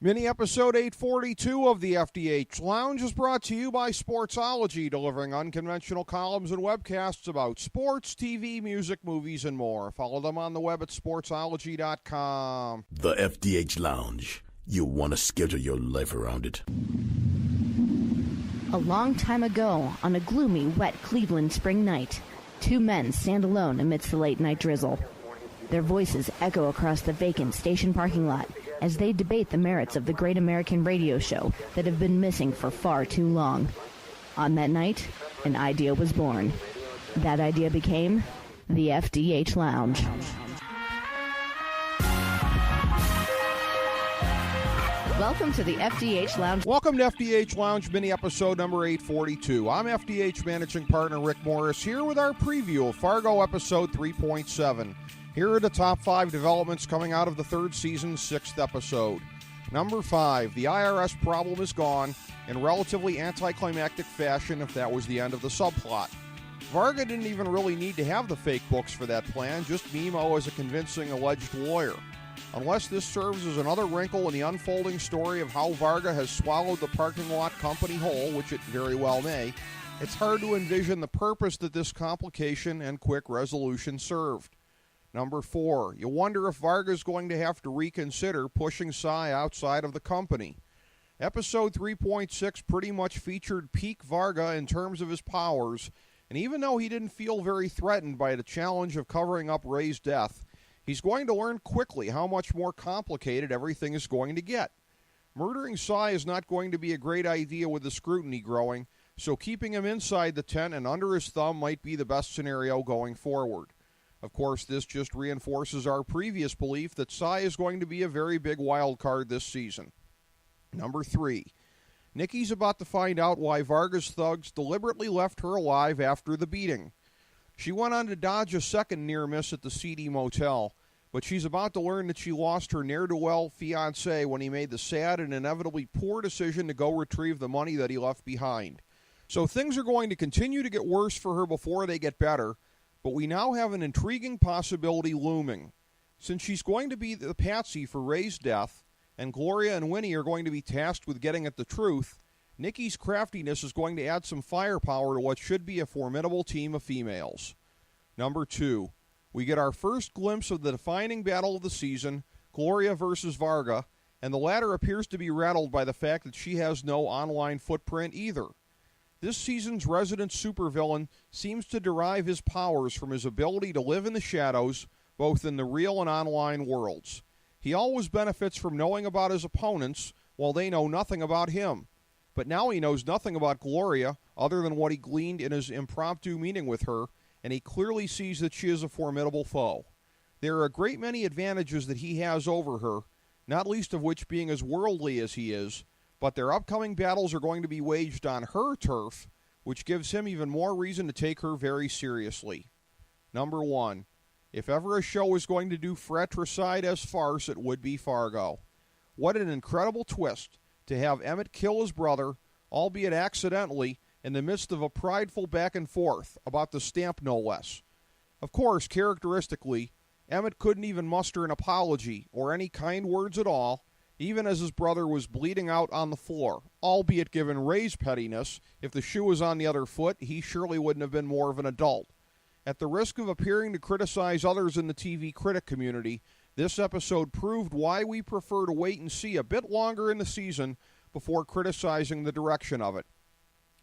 Mini episode 842 of the FDH Lounge is brought to you by Sportsology, delivering unconventional columns and webcasts about sports, TV, music, movies, and more. Follow them on the web at sportsology.com. The FDH Lounge. You want to schedule your life around it. A long time ago, on a gloomy, wet Cleveland spring night, two men stand alone amidst the late-night drizzle. Their voices echo across the vacant station parking lot as they debate the merits of the great American radio show that have been missing for far too long. On that night, an idea was born. That idea became the FDH Lounge. Welcome to the FDH Lounge. Welcome to FDH Lounge mini episode number 842. I'm FDH managing partner Rick Morris here with our preview of Fargo episode 3.7. Here are the top 5 developments coming out of the third season's 6th episode. Number 5, the IRS problem is gone in relatively anticlimactic fashion if that was the end of the subplot. Varga didn't even really need to have the fake books for that plan, just Mimo as a convincing alleged lawyer. Unless this serves as another wrinkle in the unfolding story of how Varga has swallowed the parking lot company whole, which it very well may, it's hard to envision the purpose that this complication and quick resolution served. Number 4, you wonder if Varga's going to have to reconsider pushing Cy outside of the company. Episode 3.6 pretty much featured peak Varga in terms of his powers, and even though he didn't feel very threatened by the challenge of covering up Ray's death, he's going to learn quickly how much more complicated everything is going to get. Murdering Cy is not going to be a great idea with the scrutiny growing, so keeping him inside the tent and under his thumb might be the best scenario going forward. Of course, this just reinforces our previous belief that Cy is going to be a very big wild card this season. Number 3, Nikki's about to find out why Varga's thugs deliberately left her alive after the beating. She went on to dodge a second near miss at the seedy motel, but she's about to learn that she lost her ne'er-do-well fiancé when he made the sad and inevitably poor decision to go retrieve the money that he left behind. So things are going to continue to get worse for her before they get better, but we now have an intriguing possibility looming. Since she's going to be the patsy for Ray's death, and Gloria and Winnie are going to be tasked with getting at the truth, Nikki's craftiness is going to add some firepower to what should be a formidable team of females. Number 2, we get our first glimpse of the defining battle of the season, Gloria versus Varga, and the latter appears to be rattled by the fact that she has no online footprint either. This season's resident supervillain seems to derive his powers from his ability to live in the shadows, both in the real and online worlds. He always benefits from knowing about his opponents, while they know nothing about him. But now he knows nothing about Gloria, other than what he gleaned in his impromptu meeting with her, and he clearly sees that she is a formidable foe. There are a great many advantages that he has over her, not least of which being as worldly as he is, but their upcoming battles are going to be waged on her turf, which gives him even more reason to take her very seriously. Number 1, if ever a show is going to do fratricide as farce, it would be Fargo. What an incredible twist to have Emmett kill his brother, albeit accidentally, in the midst of a prideful back and forth, about the stamp no less. Of course, characteristically, Emmett couldn't even muster an apology or any kind words at all, even as his brother was bleeding out on the floor, albeit given Ray's pettiness, if the shoe was on the other foot, he surely wouldn't have been more of an adult. At the risk of appearing to criticize others in the TV critic community, this episode proved why we prefer to wait and see a bit longer in the season before criticizing the direction of it.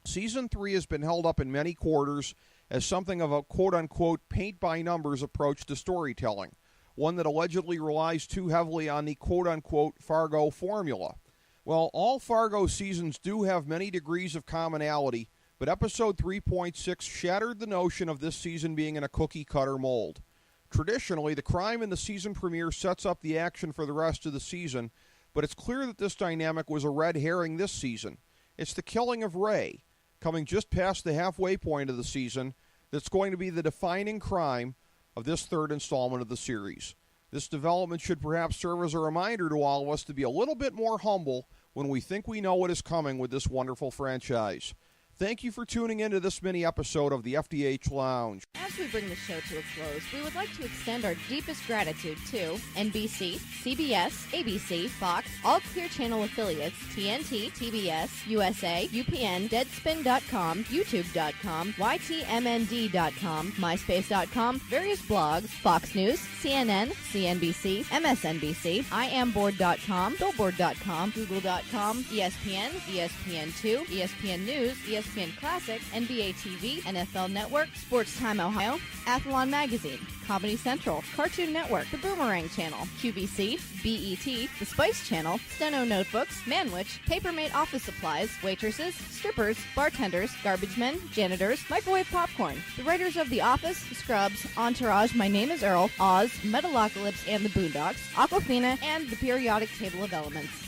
Season 3 has been held up in many quarters as something of a quote-unquote paint-by-numbers approach to storytelling, one that allegedly relies too heavily on the quote-unquote Fargo formula. Well, all Fargo seasons do have many degrees of commonality, but episode 3.6 shattered the notion of this season being in a cookie-cutter mold. Traditionally, the crime in the season premiere sets up the action for the rest of the season, but it's clear that this dynamic was a red herring this season. It's the killing of Ray, coming just past the halfway point of the season, that's going to be the defining crime of this third installment of the series. This development should perhaps serve as a reminder to all of us to be a little bit more humble when we think we know what is coming with this wonderful franchise. Thank you for tuning in to this mini episode of the FDH Lounge. As we bring the show to a close, we would like to extend our deepest gratitude to NBC, CBS, ABC, Fox, all Clear Channel affiliates, TNT, TBS, USA, UPN, Deadspin.com, YouTube.com, YTMND.com, MySpace.com, various blogs, Fox News, CNN, CNBC, MSNBC, IamBoard.com, Billboard.com, Google.com, ESPN, ESPN2, ESPN News, ESPN Classic, NBA TV, NFL Network, Sports Time Ohio, Athlon Magazine, Comedy Central, Cartoon Network, The Boomerang Channel, QVC, BET, The Spice Channel, Steno Notebooks, Manwich, Papermate Office Supplies, waitresses, strippers, bartenders, garbage men, janitors, microwave popcorn, the writers of The Office, Scrubs, Entourage, My Name is Earl, Oz, Metalocalypse and the Boondocks, Aquafina, and the Periodic Table of Elements.